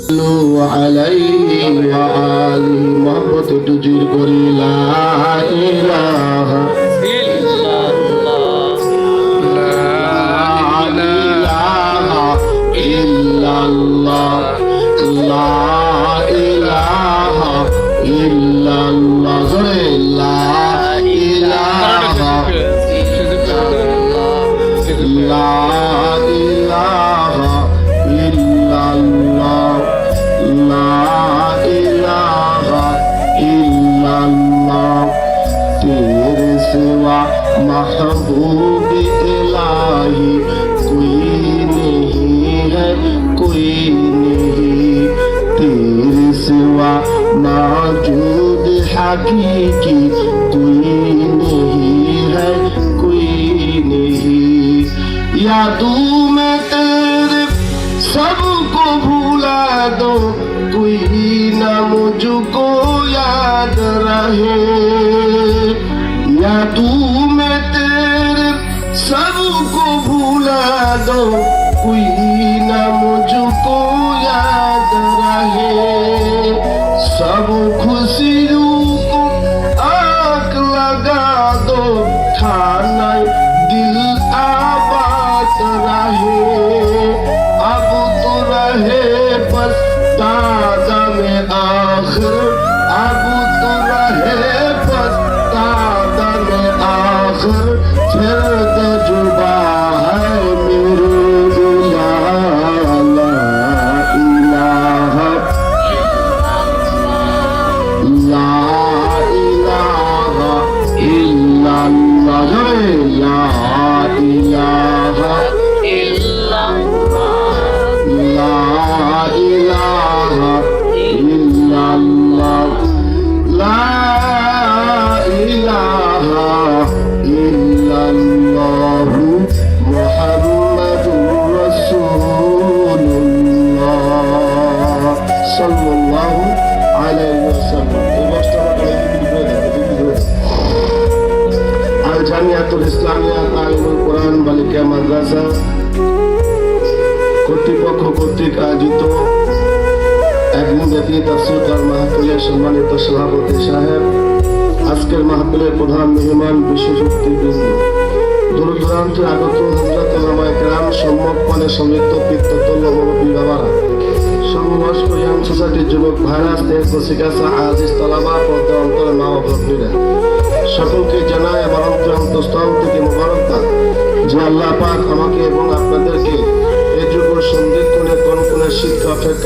আলাইহি ওয়া আলিহি মুহাম্মদ তুজির করি লা ইলাহা ইল্লাল্লাহ লা ইলাহা ইল্লাল্লাহ লা ইলাহা লা ইলাহা ইল্লাল্লাহ লা ইলাহা ইল্লাল্লাহ तेरे सिवा महबूब इलाही कोई नहीं है कोई नहीं तेरे सिवा मौजूद हकीकी कोई नहीं है कोई नहीं यादों में तेरे सबको भूला दो कोई ना मुझको याद रहे यादों में तेरे सबको भूला दो कोई ना मुझको याद रहे सब खुशियों को आग लगा दो खाना दिल आबाद रहे अब तो रहे बस दादा में आखिर अब तो रहे बस दादा में आखिर फिर तजुबा है मेरे बिना ला इलाहा ला इलाहा इल्लल्लाह ला इलाहा ला इलाहा इल्लल्लाह ला इलाहा इल्लल्लाह मुहम्मदुर রাসূলুল্লাহ সাল্লাল্লাহু আলাইহি ওয়াসাল্লাম। এই বক্তব্যটা আল জামিয়াতুল ইসলামিয়া তালিমুল কোরআন বালিকা মাদ্রাসা কর্তৃপক্ষ কর্তৃক আয়োজিত একদিনব্যাপী তাফসীর মাহফিলের সম্মানিত সভাপতি সাহেব, আজকের মাহফিলের প্রধান মেহমান, বিশেষ অতিথিবৃন্দ, দূর দূরান্তে আগত হযরত ওলামায়ে কেরাম, সম্মুখপানে সমৃদ্ধ পিতৃতুল্য মুরব্বী বাবারা, সমবয়স্ক ইয়াং সোসাইটির যুবক ভাইরা, স্নেহ রসিকাসা আজিজ তালাবা, পর্দা অন্তরে মা ও ভগ্নীরা, সকলকে জানায় আমার অন্তঃস্থল থেকে মোবারকবাদ যে আল্লাহ পাক আমাকে এবং আপনাদেরকে এই যুব সন্ধিক্ষণে কোন শিক্ষা অপেক্ষা